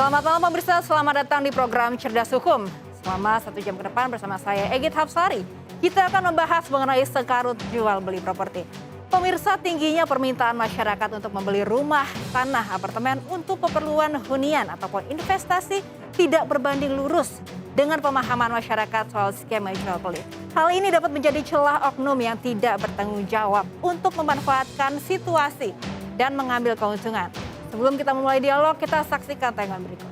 Selamat malam pemirsa, selamat datang di program Cerdas Hukum. Selama 1 jam ke depan bersama saya Egit Hapsari, kita akan membahas mengenai sengkarut jual beli properti. Pemirsa, tingginya permintaan masyarakat untuk membeli rumah, tanah, apartemen untuk keperluan hunian ataupun investasi tidak berbanding lurus dengan pemahaman masyarakat soal skema jual beli. Hal ini dapat menjadi celah oknum yang tidak bertanggung jawab untuk memanfaatkan situasi dan mengambil keuntungan. Sebelum kita memulai dialog, kita saksikan tayangan berikut.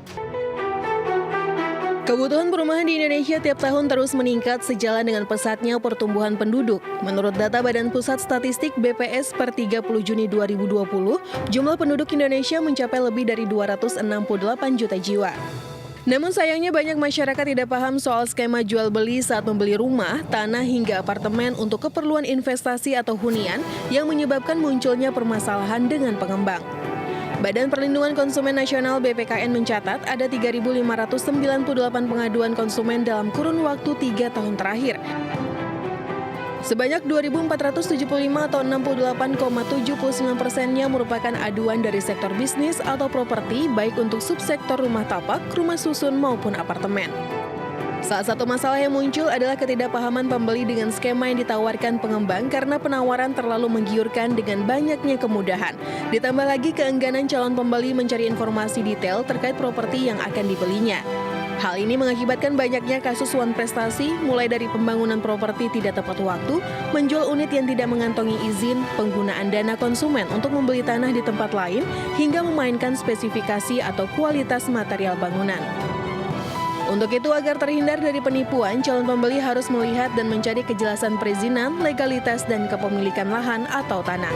Kebutuhan perumahan di Indonesia tiap tahun terus meningkat sejalan dengan pesatnya pertumbuhan penduduk. Menurut data Badan Pusat Statistik BPS per 30 Juni 2020, jumlah penduduk Indonesia mencapai lebih dari 268 juta jiwa. Namun sayangnya banyak masyarakat tidak paham soal skema jual beli saat membeli rumah, tanah hingga apartemen untuk keperluan investasi atau hunian yang menyebabkan munculnya permasalahan dengan pengembang. Badan Perlindungan Konsumen Nasional BPKN mencatat ada 3.598 pengaduan konsumen dalam kurun waktu 3 tahun terakhir. Sebanyak 2.475 atau 68,79%-nya merupakan aduan dari sektor bisnis atau properti baik untuk subsektor rumah tapak, rumah susun maupun apartemen. Salah satu masalah yang muncul adalah ketidakpahaman pembeli dengan skema yang ditawarkan pengembang karena penawaran terlalu menggiurkan dengan banyaknya kemudahan. Ditambah lagi keengganan calon pembeli mencari informasi detail terkait properti yang akan dibelinya. Hal ini mengakibatkan banyaknya kasus suap prestasi, mulai dari pembangunan properti tidak tepat waktu, menjual unit yang tidak mengantongi izin, penggunaan dana konsumen untuk membeli tanah di tempat lain, hingga memainkan spesifikasi atau kualitas material bangunan. Untuk itu, agar terhindar dari penipuan, calon pembeli harus melihat dan mencari kejelasan perizinan, legalitas, dan kepemilikan lahan atau tanah.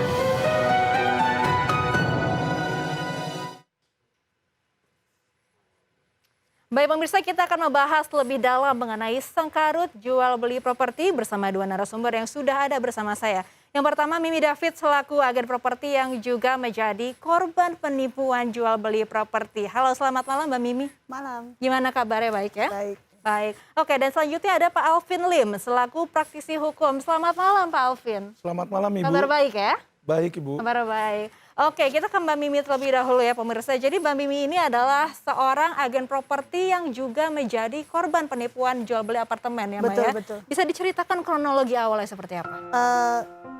Baik pemirsa, kita akan membahas lebih dalam mengenai sengkarut jual beli properti bersama dua narasumber yang sudah ada bersama saya. Yang pertama, Mimi David selaku agen properti yang juga menjadi korban penipuan jual beli properti. Halo, selamat malam Mbak Mimi. Malam. Gimana kabarnya, baik ya? Baik. Baik. Oke, dan selanjutnya ada Pak Alvin Lim selaku praktisi hukum. Selamat malam Pak Alvin. Selamat malam Ibu. Kabar baik ya? Baik Ibu. Kabar baik. Oke, kita ke Mbak Mimi terlebih dahulu ya pemirsa. Jadi Mbak Mimi ini adalah seorang agen properti yang juga menjadi korban penipuan jual beli apartemen ya Mbak ya? Betul. Bisa diceritakan kronologi awalnya seperti apa?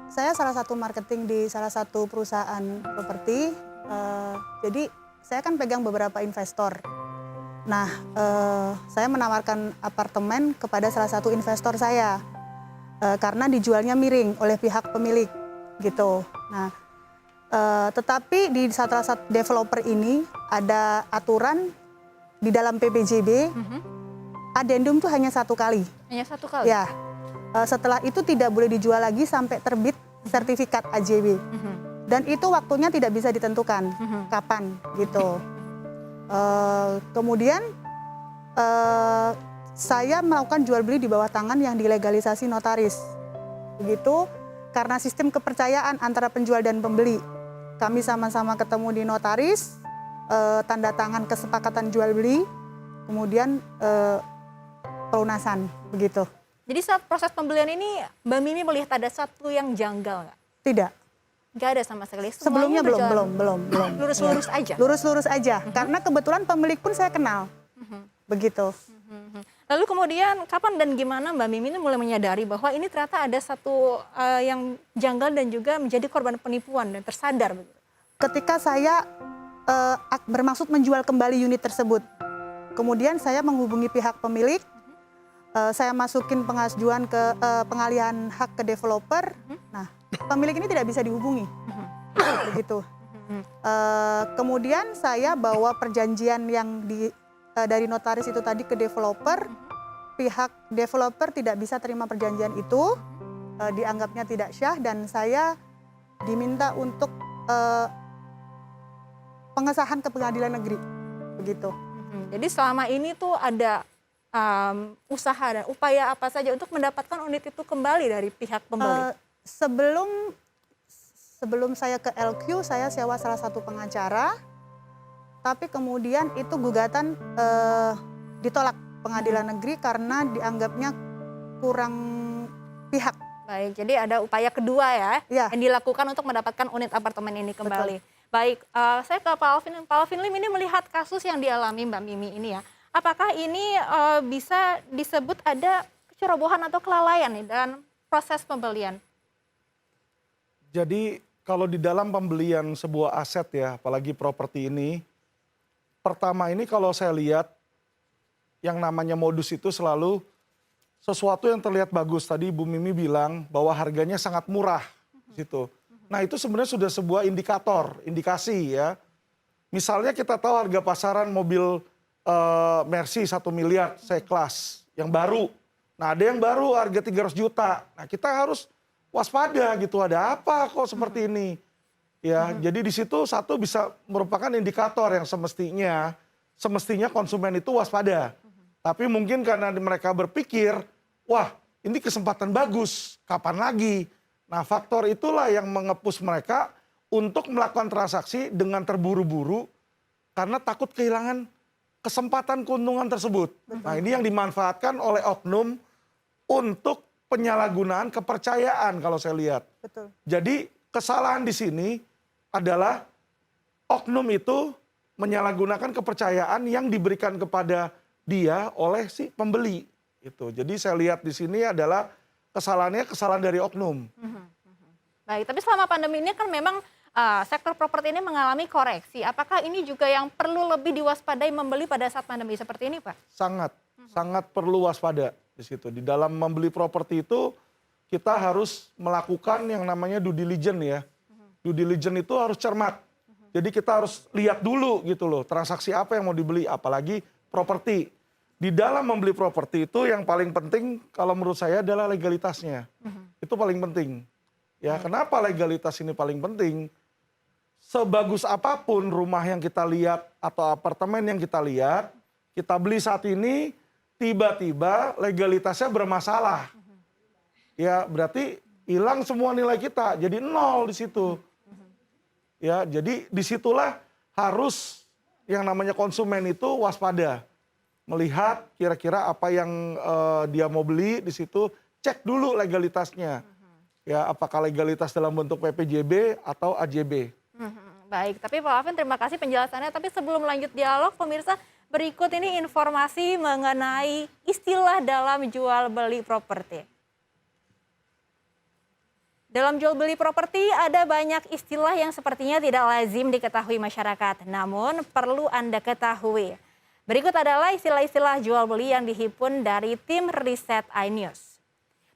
Saya salah satu marketing di salah satu perusahaan properti. Jadi saya kan pegang beberapa investor. Nah, saya menawarkan apartemen kepada salah satu investor saya. Karena dijualnya miring oleh pihak pemilik gitu. Nah, tetapi di salah satu developer ini ada aturan di dalam PPJB, adendum itu hanya 1 kali. Hanya 1 kali? Ya, setelah itu tidak boleh dijual lagi sampai terbit sertifikat AJB. Dan itu waktunya tidak bisa ditentukan kapan gitu. Kemudian saya melakukan jual beli di bawah tangan yang dilegalisasi notaris. Begitu, karena sistem kepercayaan antara penjual dan pembeli. Kami sama-sama ketemu di notaris, tanda tangan kesepakatan jual beli, kemudian pelunasan, begitu. Jadi saat proses pembelian ini Mbak Mimi melihat ada satu yang janggal nggak? Tidak. Nggak ada sama sekali? Sebelumnya belum. Lurus-lurus aja? Lurus-lurus aja, karena kebetulan pemilik pun saya kenal, begitu. Lalu kemudian kapan dan gimana Mbak Mimi ini mulai menyadari bahwa ini ternyata ada satu yang janggal dan juga menjadi korban penipuan dan tersadar? Ketika saya bermaksud menjual kembali unit tersebut, kemudian saya menghubungi pihak pemilik, saya masukin pengajuan ke pengalihan hak ke developer. Nah, pemilik ini tidak bisa dihubungi, begitu. Kemudian saya bawa perjanjian yang dari notaris itu tadi ke developer. Pihak developer tidak bisa terima perjanjian itu, dianggapnya tidak syah, dan saya diminta untuk pengesahan ke pengadilan negeri, begitu. Jadi selama ini tuh ada usaha dan upaya apa saja untuk mendapatkan unit itu kembali dari pihak pembeli? Sebelum saya ke LQ, saya sewa salah satu pengacara, tapi kemudian itu gugatan ditolak pengadilan negeri karena dianggapnya kurang pihak. Baik, jadi ada upaya kedua ya Ya. yang dilakukan untuk mendapatkan unit apartemen ini kembali. Betul. Baik, saya ke Pak Alvin. Pak Alvin Lim, ini melihat kasus yang dialami Mbak Mimi ini ya, apakah ini bisa disebut ada kecerobohan atau kelalaian nih dalam proses pembelian? Jadi kalau di dalam pembelian sebuah aset ya, apalagi properti ini, pertama ini kalau saya lihat yang namanya modus itu selalu sesuatu yang terlihat bagus. Tadi Bu Mimi bilang bahwa harganya sangat murah gitu. Nah itu sebenarnya sudah sebuah indikasi ya. Misalnya kita tahu harga pasaran mobil Mercy 1 miliar C-Class yang baru. Nah ada yang baru harga 300 juta. Nah kita harus waspada gitu, ada apa kok seperti ini. Ya, jadi di situ satu bisa merupakan indikator yang semestinya konsumen itu waspada. Tapi mungkin karena mereka berpikir, wah ini kesempatan bagus, kapan lagi? Nah faktor itulah yang mengepus mereka untuk melakukan transaksi dengan terburu-buru karena takut kehilangan kesempatan keuntungan tersebut. Nah ini yang dimanfaatkan oleh oknum untuk penyalahgunaan kepercayaan kalau saya lihat. Betul. Jadi kesalahan di sini adalah oknum itu menyalahgunakan kepercayaan yang diberikan kepada dia oleh si pembeli. Itu. Jadi saya lihat di sini adalah kesalahan dari oknum. Baik, tapi selama pandemi ini kan memang sektor properti ini mengalami koreksi. Apakah ini juga yang perlu lebih diwaspadai membeli pada saat pandemi seperti ini, Pak? Sangat perlu waspada di situ. Di dalam membeli properti itu kita harus melakukan yang namanya due diligence ya. Due diligence itu harus cermat. Jadi kita harus lihat dulu gitu loh, transaksi apa yang mau dibeli, apalagi properti. Di dalam membeli properti itu yang paling penting kalau menurut saya adalah legalitasnya. Itu paling penting. Ya, kenapa legalitas ini paling penting? Sebagus apapun rumah yang kita lihat atau apartemen yang kita lihat, kita beli saat ini, tiba-tiba legalitasnya bermasalah. Ya, berarti hilang semua nilai kita, jadi nol di situ. Ya, jadi disitulah harus yang namanya konsumen itu waspada. Melihat kira-kira apa yang dia mau beli di situ, cek dulu legalitasnya. Ya, apakah legalitas dalam bentuk PPJB atau AJB. Baik, tapi Pak Alvin terima kasih penjelasannya. Tapi sebelum lanjut dialog, pemirsa, berikut ini informasi mengenai istilah dalam jual beli properti. Dalam jual beli properti ada banyak istilah yang sepertinya tidak lazim diketahui masyarakat. Namun perlu Anda ketahui. Berikut adalah istilah-istilah jual beli yang dihimpun dari tim riset iNews.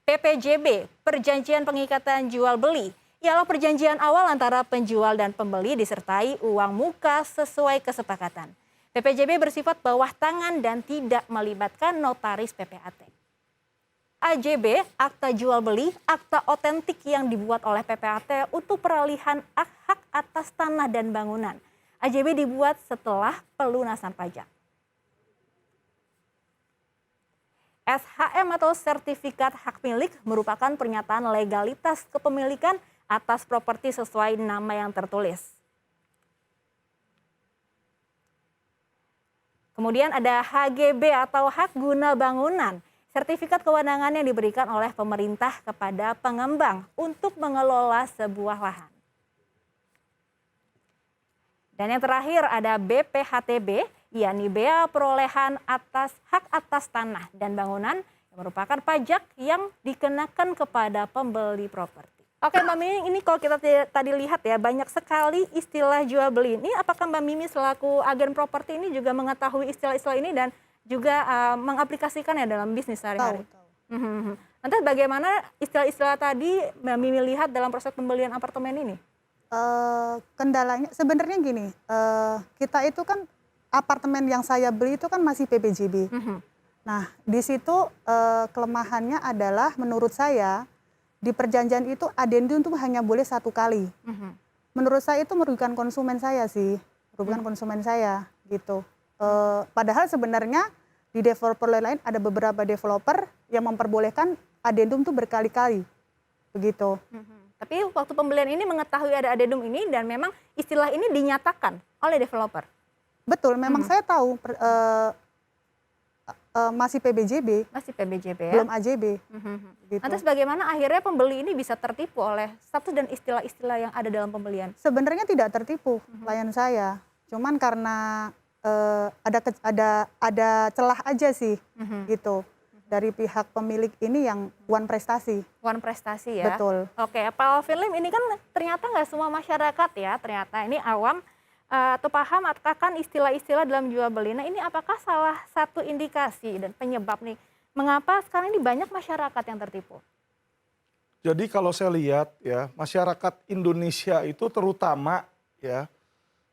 PPJB, Perjanjian Pengikatan Jual Beli, ialah perjanjian awal antara penjual dan pembeli disertai uang muka sesuai kesepakatan. PPJB bersifat bawah tangan dan tidak melibatkan notaris PPAT. AJB, akta jual beli, akta otentik yang dibuat oleh PPAT untuk peralihan hak atas tanah dan bangunan. AJB dibuat setelah pelunasan pajak. SHM atau sertifikat hak milik merupakan pernyataan legalitas kepemilikan atas properti sesuai nama yang tertulis. Kemudian ada HGB atau hak guna bangunan. Sertifikat kewenangan yang diberikan oleh pemerintah kepada pengembang untuk mengelola sebuah lahan. Dan yang terakhir ada BPHTB, yakni bea perolehan atas hak atas tanah dan bangunan yang merupakan pajak yang dikenakan kepada pembeli properti. Oke Mbak Mimi, ini kalau kita tadi lihat ya banyak sekali istilah jual beli. Ini apakah Mbak Mimi selaku agen properti ini juga mengetahui istilah-istilah ini dan juga mengaplikasikannya dalam bisnis sehari-hari? Tahu. Nanti bagaimana istilah-istilah tadi Mbak Mimi lihat dalam proses pembelian apartemen ini? Kendalanya sebenarnya gini, kita itu kan apartemen yang saya beli itu kan masih PPJB. Nah di situ kelemahannya adalah menurut saya di perjanjian itu adendum itu hanya boleh 1 kali. Menurut saya itu merugikan konsumen saya sih, gitu. Padahal sebenarnya di developer lain ada beberapa developer yang memperbolehkan adendum itu berkali-kali, begitu. Tapi waktu pembelian ini mengetahui ada adendum ini dan memang istilah ini dinyatakan oleh developer. Betul, memang saya tahu masih PBJB, Masih PBJB ya? belum AJB. Gitu. Lantas bagaimana akhirnya pembeli ini bisa tertipu oleh status dan istilah-istilah yang ada dalam pembelian? Sebenarnya tidak tertipu klien saya, cuman karena ada celah aja sih, gitu. Dari pihak pemilik ini yang one prestasi. One prestasi ya? Betul. Oke, Pak Alvin Lim, ini kan ternyata nggak semua masyarakat ya, ternyata ini awam atau paham akan istilah-istilah dalam jual beli. Nah ini apakah salah satu indikasi dan penyebab nih, mengapa sekarang ini banyak masyarakat yang tertipu? Jadi kalau saya lihat ya, masyarakat Indonesia itu terutama ya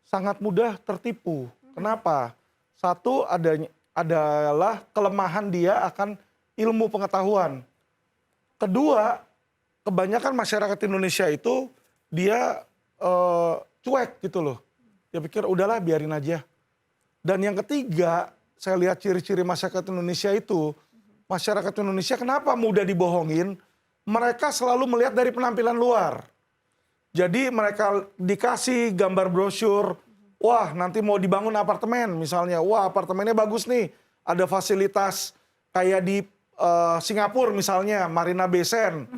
sangat mudah tertipu. Kenapa? Satu adalah kelemahan dia akan ilmu pengetahuan. Kedua, kebanyakan masyarakat Indonesia itu dia cuek gitu loh. Dia pikir udahlah biarin aja. Dan yang ketiga, saya lihat ciri-ciri masyarakat Indonesia itu, masyarakat Indonesia kenapa mudah dibohongin? Mereka selalu melihat dari penampilan luar. Jadi mereka dikasih gambar brosur, wah nanti mau dibangun apartemen misalnya, wah apartemennya bagus nih, ada fasilitas kayak di Singapura misalnya, Marina Bay Sands.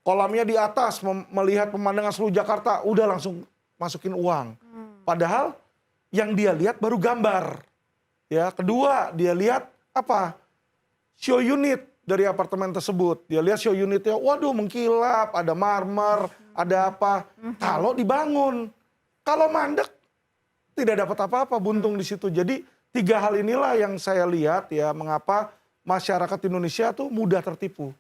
Kolamnya di atas, melihat pemandangan seluruh Jakarta, udah langsung masukin uang. Padahal yang dia lihat baru gambar. Ya, kedua dia lihat apa? Show unit dari apartemen tersebut. Dia lihat show unitnya, waduh mengkilap, ada marmer, ada apa. Kalau dibangun, kalau mandek tidak dapat apa-apa, buntung di situ. Jadi 3 hal inilah yang saya lihat ya mengapa masyarakat Indonesia tuh mudah tertipu.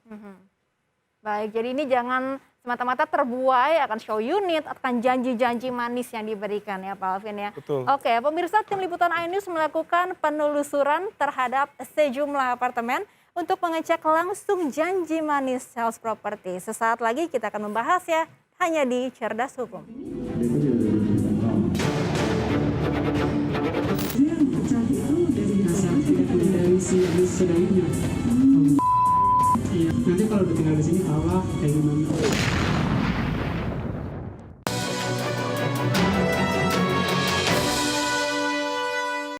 Baik, jadi ini jangan semata-mata terbuai akan show unit, akan janji-janji manis yang diberikan ya Pak Alvin ya. Betul. Oke, pemirsa, tim Liputan iNews melakukan penelusuran terhadap sejumlah apartemen untuk mengecek langsung janji manis sales property. Sesaat lagi kita akan membahasnya hanya di Cerdas Hukum. Iya, nanti kalau udah tinggal di sini tahu lah kayak gimana.